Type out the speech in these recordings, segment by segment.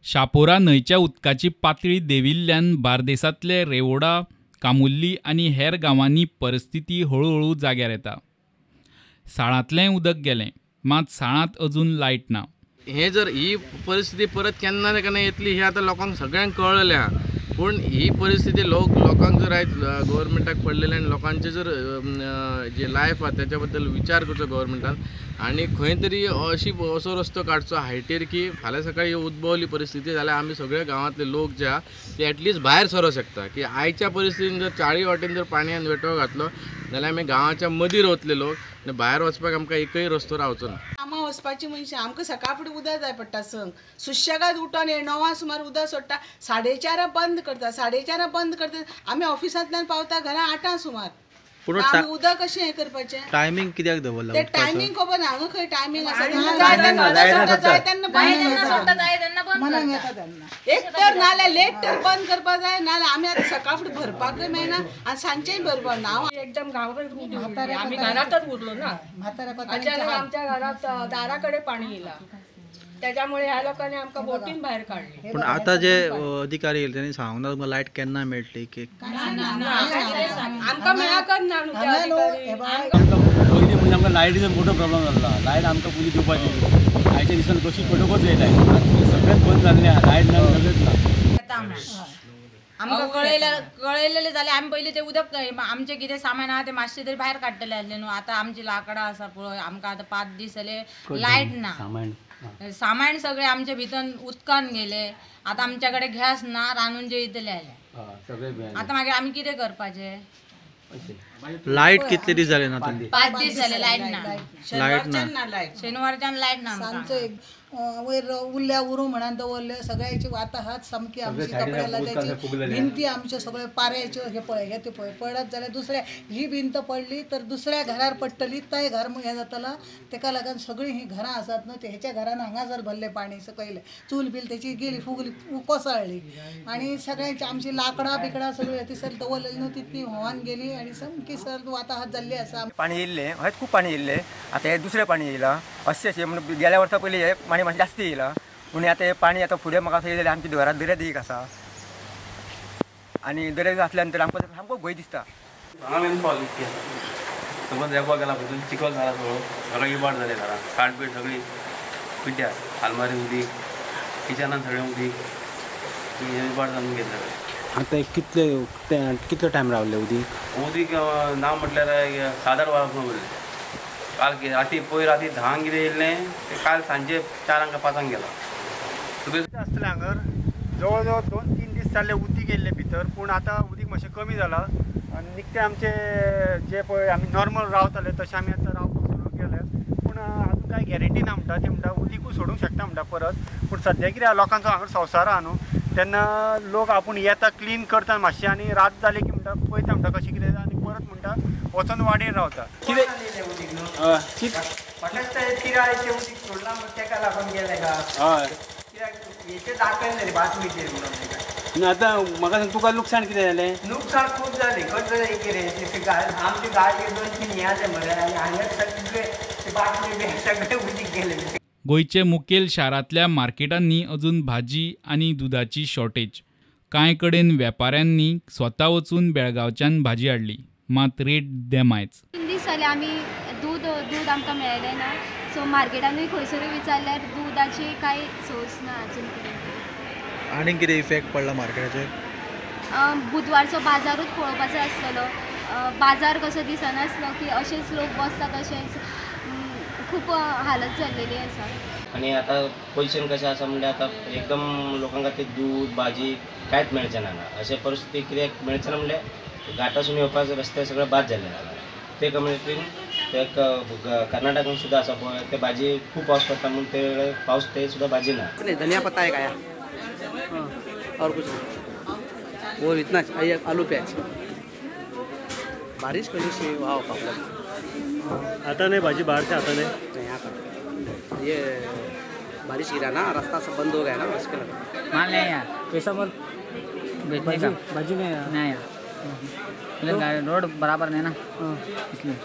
शापोरा न्हंयच्या उदकाची पातळी देंविल्ल्यान बार्देसांतले रेवोडा, कामुर्ली आनी हेर गांवांनी परिस्थिती हळूहळू जाग्यार येता. साळांतलें उदक गेलें, मात साळांत अजून लायट ना. हे जर ही परिस्थिती परत केन्ना ना केन्ना येतली हे आता लोकांक सगळ्यांक कळलेलें आहा. पूण ही परिस्थिती लोकांक जर आयज गव्हर्मेंटाक पडलेले आनी लोकांचे जर जे लायफ आहा त्याच्या बद्दल विचार करचो गव्हर्मेंटान आनी खंय तरी असो रस्तो काडचो हायटेर की फाल्यां सकाळी उद्भवली परिस्थिती जाल्यार आमी सगळे गांवांतले लोक जे आहा ते एटलिस्ट भायर सरो शकता. की आयच्या परिस्थितीन जर 40 वाटेन जर पाणयान वेटो घातलो जाल्यार आमी गांवाच्या मदीं रावतले लोक आनी भायर वचपाक आमकां एकय रस्तो रावचो ना. कामां वचपाची मनशां आमकां सकाळ फुडें उदक जाय पडटा. संक सुशेगाद उठोन 9 सुमार उदक सोडटा, 4:30 बंद करता, 4:30 बंद करता. आमी ऑफिसांतल्यान पावता घरा 8 सुमार. उदक कशें हें करपाचें? टायमींग कित्याक दवरला? ते टायमींग खबर ना. हांगा खंय टायमींग आसा? एक तर नाल्यार लेट तर बंद करपा जाय, नाल्यार आमी आतां सकाळ फुडें भरपाकूय मेळना आनी सांजचेय भरपाक ना. हांव एकदम गांवांत आमी घरांतच उरलो ना. अचानक आमच्या घरात दाराकडे पाणी येयला. त्याच्यामुळे ह्या लोकांनी आमकां बोटीन भायर काढली. पण आता जे अधिकारी येयले त्यांनी सांगूना तुमकां लायट केन्ना मेळटली की आमकां मेळाकच ना न्हू ते अधिकारी. पयलीं म्हणजे आमकां लायटीचो मोठो प्रॉब्लेम जाल्लो. लायट आमकां पयलीं दिवपाची, आयच्या दिसान कशी पडोवंकच जाय लायट. सगळेंच बंद जाल्लें आहा, लायट ना सगळेंच ना. आमकां कळयलेलें जाल्यार आमी पयलीं तें उदक आमचें कितें सामान आहा तें मातशें तरी भायर काडटले आसले न्हू. आतां आमची लाकडां आसा पळय, आमकां आतां 5 दीस जाले लायट ना. सामान सगळे आमचे भितर उदकान गेले. आता आमच्याकडे गॅस ना, रांदून जेयतले आले. आता मागीर आमी कितें करपाचें? लायट कितले दीस जाले ना? 5 दीस जाले लायट ना. शेनवारच्यान लायट ना. वयर उरल्या उरू म्हणून दवरले सगळ्याची आतां हात सामकी आमची कपड्या लागायची. भिंती आमचे सगळे पाऱ्याच्यो हे ते पळय पडत जाल्यार दुसऱ्या ही भिंत पडली तर दुसऱ्या घरार पडटली, तें घर हें जातला. तेका लागून सगळीं ही घरां आसात न्हू ते हेच्या घरान हांगासर भरले पाणी. सकयले चूल बिल त्याची गेली फुगली कोसळ्ळी आनी सगळ्यांची आमची लाकडां बिकडां सगळी थंयसर दवरलेली न्हू ती व्हांवन गेली आनी सामकी सर वाताहत जाल्ली आसा. पाणी येयल्लें हय, खूब पाणी येयल्लें. आतां हें दुसरें पाणी येयलां. अशें म्हणून गेल्या वर्सा पयलीं हे पाणी मातशें जास्त येयलां. पूण आतां हे पाणी आतां फुडें म्हाका थंय जाल्यार आमच्या घरांत दर्याद एक आसा आनी दर्याद आसल्या नंतर आमकां सामको भंय दिसता. हांगा मेन पावली इतकी आसा. समज रेंपाक गेला पळय चिखल जाला सगळो, सगळो इबाड जाले घरां. खाट सगळी पिड्ड्यार, आलमारी उदीक, किचनान सगळें उदीक इबाड जावन गेले सगळें. आता कितले टायम रावले उदीक ना म्हटल्यार 7-8 वरां उरले. काल राती राती 10 कितें येयल्लें ते काल सांजे 4-5 गेला. आसतलें हांगर जवळ जवळ 2-3 दीस जाल्ले उदीक येयल्लें भितर. पूण आतां उदीक मातशें कमी जालां आनी निकतें आमचे जे पळय आमी नॉर्मल रावताले तशें आमी आतां रावपाक सुरू केले. पूण आजून कांय गॅरंटी ना म्हणटा. ती म्हणटा उदीकूय सोडूंक शकता म्हणटा परत. पूण सद्या कितें लोकांचो हांगर संवसार आहा न्हू, तेन्ना लोक आपूण येता क्लीन करता मातशें आनी रात जाली की म्हणटा पळयता म्हणटा कशें कितें आनी परत म्हणटा वचून वाडेर रावता. कितें तिराळेचें उदीक सोडलां तेका लागून गेले का? हय, कित्याक हेचेर दाखयलें बातमीचेर म्हणून. आतां म्हाका सांग तुका लुकसाण कितें जालें? लुकसाण खूब जालें. खंय कितें आमची गाडी 2-3 हें जालें मरे आनी हांगा सगळे बातमी बी सगळें उदीक गेलें. गोंयचे मुखेल शारांतल्या मार्केटांनी अजून भाजी आनी दुधाची शॉर्टेज. कांय कडेन वेपाऱ्यांनी स्वता वचून बेळगांवच्यान भाजी हाडली, मात रेट देमायच. 3 दीस जाले आमी दूद आमकां मेळ्ळें ना. सो मार्केटानूय खंयसरूय विचारल्यार दुधाची कांय सोर्स ना अजून कितें. आनी कितें इफेक्ट पडला मार्केटाचेर? बुधवारचो बाजारूच पळोवपाचो आसलेलो. बाजार कसो दिसनासलो की अशेंच लोक बसतात, अशेंच खूब हालत जाल्लेली आसा. आणि आता पोझिशन कशें आसा म्हणजे आता एकदम लोकांक खातीर दूध भाजी कांयच मेळचें ना. अशें परिस्थिती कित्याक मेळचें ना म्हणल्यार घाटासून येवपाचे रस्ते सगळे बाद जाल्ले आसा. ते कम्युनिटीन ते कर्नाटकान सुद्दां आसा पळय ते भाजी खूब पावस पडटा म्हणून ते पावस ते सुद्दां भाजी ना. धनिया पत्ता है क्या और कुछ नहीं, वो इतना चाहिए. आलू प्याज बारिश करी सी वाव पापड़ आता नहीं भाजी बाहर से आता नहीं. यहाँ का ये बारिश गिरा ना, रास्ता सब बंद हो गया ना उसके लिए. माल नहीं आया पैसा बोल बेचने का भाजी नहीं आया. रोड बराबर नहीं ना, इसलिए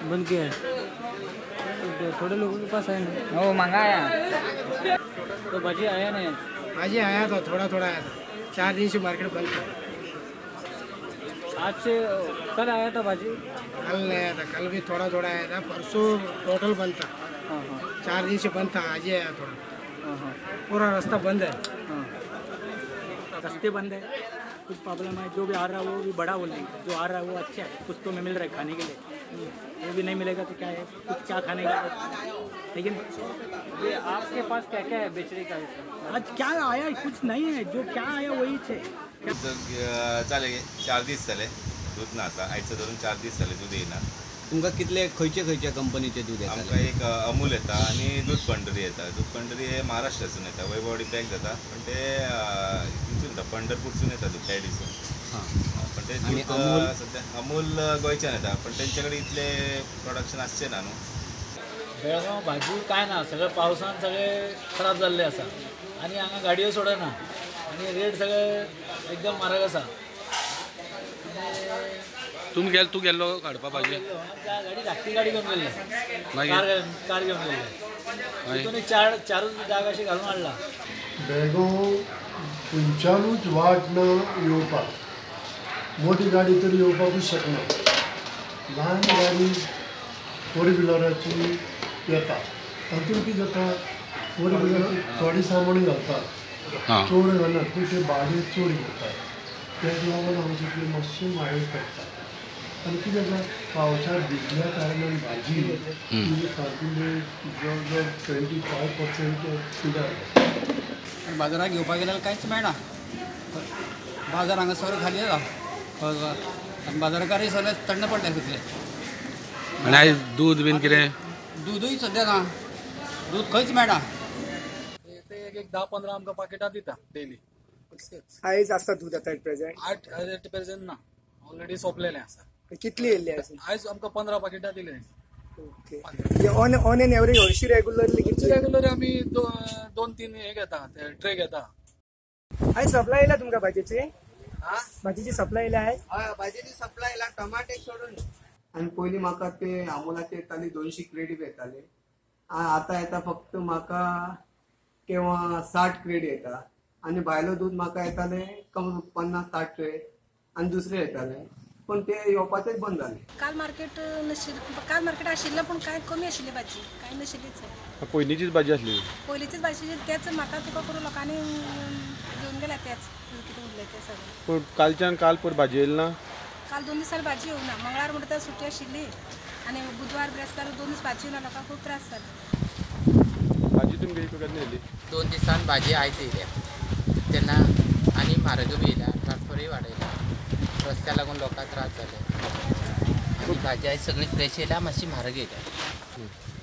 बंद किया है. थोड़े लोगों के पास है ना, वो मंगाया तो भाजी आया नहीं. भाजी आया था, थोड़ा थोड़ा आया था। 4 दिन से मार्केट बंद था। आज से कल आया था भाजी? कल नहीं आया था, कल भी थोड़ा थोड़ा आया था। परसों टोटल बंद था। 4 दिन से बंद था, आज ही आया थोड़ा। पूरा रास्ता बंद है। रास्ते बंद है, कुछ प्रॉब्लम है। जो भी आ रहा है वो भी बड़ा बोलेंगे, जो आ रहा है वो अच्छा है, कुछ तो मिल रहा है खाने के लिए। वो भी नहीं मिलेगा तो क्या है, कुछ क्या खाने का। लेकिन ये आपके पास क्या क्या है बेचने का? आज क्या आया? कुछ नहीं है, जो क्या आया वही है। जाले 4 दीस जाले दूध ना आता, आयचं धरून 4 दीस जाले दूध येना. तुमकां कितले खंयच्या कंपनीचे दूध येता? आमकां एक अमूल येता आणि दूध पंढरी येता. दूध पंढरी हे महाराष्ट्रासून येता, वैभववाडी पॅक जाता, पण ते तिथून येता, पंढरपूरसून येता दूध कॅडीसून. पण ते दूध सध्या अमूल गोंयच्यान येता, पण तेंच्याकडे इतले प्रोडक्शन आसचे ना न्हू. बेळगांव भाजी काय ना, सगळं पावसान सगळे खराब जाल्ले आसा आणि हांगा गाडयो सोडना आणि रेट सगळे एकदम म्हारग आसा. तू गेल्लो काडपा भाजी? गाडी धाकटी गाडी घेऊन गेल्ले, कार घेऊन गेल्ले. तितून 4 जाग अशी घालून हाडला. बेळगांव खंयच्यानूच वाट ना येवपाक. मोठी गाडी तरी येवपाकूच शकना. ल्हान गाडी 4 व्हिलराची येता. तातूंत कितें जाता, 4 व्हिलराची थोडी सामान घालता, चड घालनात, पूण ते भाडें चड घेतात. तेच लागून आमचे मातशें म्हारग पडटा. आनी कितें जाता, पावसार भिजल्या कारणान भाजी तातूंत जवळ जवळ 25% पिड्यार. बाजारात घेवपाक गेल्यार कांयच मेळना. बाजार हांगा सगळो खाली आसा. बाजारकारूय सगळे थंड पडले सगळे. आनी आयज दूध बीन कितें? दूदय सद्या ना, दूध खंयच मेळना. ते एक 10-15 आमकां पाकिटां दिता डेली. आयज आसता दूध आता प्रेझेंट? 8 प्रेझेंट ना, ऑलरेडी सोंपलेलें आसा. कितली येयल्ली आयज आमकां 15 पाकिटां दिले. ओके. ऑन एन एवरेज हरशी रेग्युलरली रेग्युलर आमी 2-3 हे घेता, ट्रे घेता. आयज सप्लाय येयला तुमकां भाजयेची? भाजयेची सप्लाय येयला आयज? हय, भाजयेची सप्लाय येयला, टमाटे सोडून. आनी पयलीं म्हाका ते अमूलाचे येताली 200 क्रेडी येताले. आतां येता फक्त म्हाका केव्हा 60 क्रेडी येता. आनी भायलो दूध म्हाका येताले 50-60 ट्रे आनी दुसरे येताले, पण ते येवपाचेच बंद जाले. काल मार्केट आशिल्लें, पण काय कमी आशिल्ली भाजी, काय नाशिल्लीच. पयलींचीच भाजी आसली? पयलींचीच भाजी, तेच म्हाका तुका करून लोकांनी घेवन गेल्या, तेच कितें उरलें ते सगळें. पूण कालच्यान काल पर भाजी येयली ना? काल 2 दिसांनी भाजी येवना. मंगळार म्हणटा सुटी आशिल्ली आनी बुधवार बिरेस्तार 2 दीस भाजी येवना. लोकांक खूब त्रास जाले. भाजी तुमगे केन्ना येयली? 2 दिसान भाजी आयज येयल्या तेन्ना, आनी म्हारग बी येयला, ट्रान्सफरय वाडयला. रस्त्या लागून लोकांक त्रास जाले. आनी भाजी आयज सगळी फ्रेश येयल्या, मातशी म्हारग येयल्या.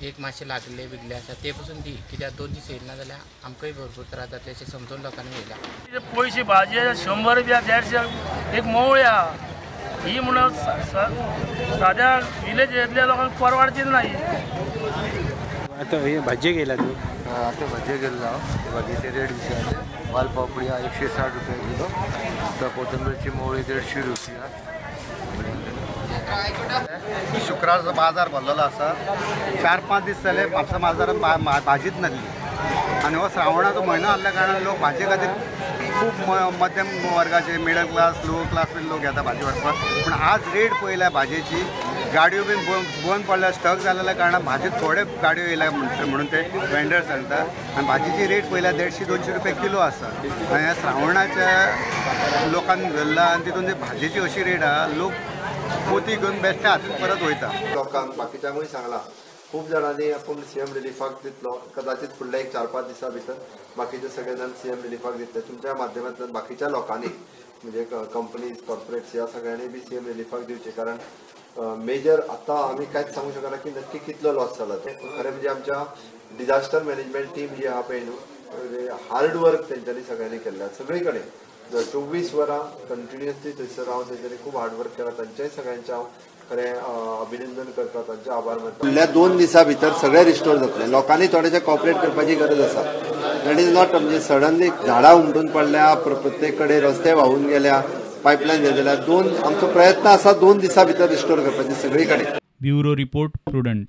एक मातशे लागले बिगले आसा ते पसून दी, कित्याक 2 दीस येयना जाल्यार आमकांय भरपूर त्रास जातले अशें समजून लोकांनी येयला. पयशे भाजी 100 रुपया 150 एक मोवळी आहा. ही म्हणून साध्या विलेज एरिया लोकांक परवडची नाही. आता हे भाजयेक येयला तूं? आता भाजयेक गेल्लो हांव. भाजयेचे रेट विचारले. वालपापडी 160 रुपया किलो, कोथंबीरची मोवळी 150 रुपया. शुक्रारचो बाजार भरलेलो आसा. 4-5 दीस जाले म्हापसा बाजारांत भाजीच नासली. आनी हो श्रावणाचो म्हयनो आसल्या कारणान लोक भाजे खातीर खूब मध्यम वर्गाचे, मिडल क्लास, लो क्लास बीन लोक येता भाजी व्हरपाक. पूण आज रेट पळयल्या भाजयेची, गाडयो बीन बंद पडल्या, स्टक जाल्ल्या कारणान भाजी थोडे गाडयो येयल्या म्हणून ते वेंडर सांगता. आनी भाजीची रेट पळयल्या 150-200 रुपया किलो आसा. आनी ह्या श्रावणाच्या लोकांनी धरला आनी तितून ती भाजयेची अशी रेट आहा, लोक पोती घेवन बेश्टात परत वयता. लोकांक बाकीच्यांकूय सांगला, खूब जाणांनी आपूण सीएम रिलीफाक दितलो. कदाचित फुडल्या 1-4-5 दिसां भितर बाकीचे सगळे जाण सीएम रिलीफाक दितले. तुमच्या माध्यमांतल्यान बाकीच्या लोकांनी, म्हणजे कंपनीज, कॉर्पोरेट्स, ह्या सगळ्यांनी बी सीएम रिलीफाक दिवचे. कारण मेजर आतां आमी कांयच सांगूंक शकना की नक्की कितलो लॉस जाला ते. खरें म्हणजे आमच्या डिजास्टर मॅनेजमेंट टीम जी आहा पळय न्हू, हार्ड वर्क तेंच्यांनी सगळ्यांनी केल्ल्या. सगळे कडेन 24 वरां कंटिन्युअसली थंयसर रावन तेंच्यांनी खूब हार्ड वर्क केला. तांच्याय सगळ्यांचें हांव खरें अभिनंदन करता, तांचे आभार मानता. फुडल्या 2 दिसां भितर सगळे रिस्टोर जातले. लोकांनी थोडेशें कॉपरेट करपाची गरज आसा. दॅट इज नॉट म्हणजे सडनली झाडां उमटून पडल्या, प्रत्येक कडेन रस्ते व्हांवून गेल्या, पायपलायन जाल्यार आमचो प्रयत्न आसा 2 दिसां भितर रिस्टोर करपाची सगळी कडेन. Bureau report prudent.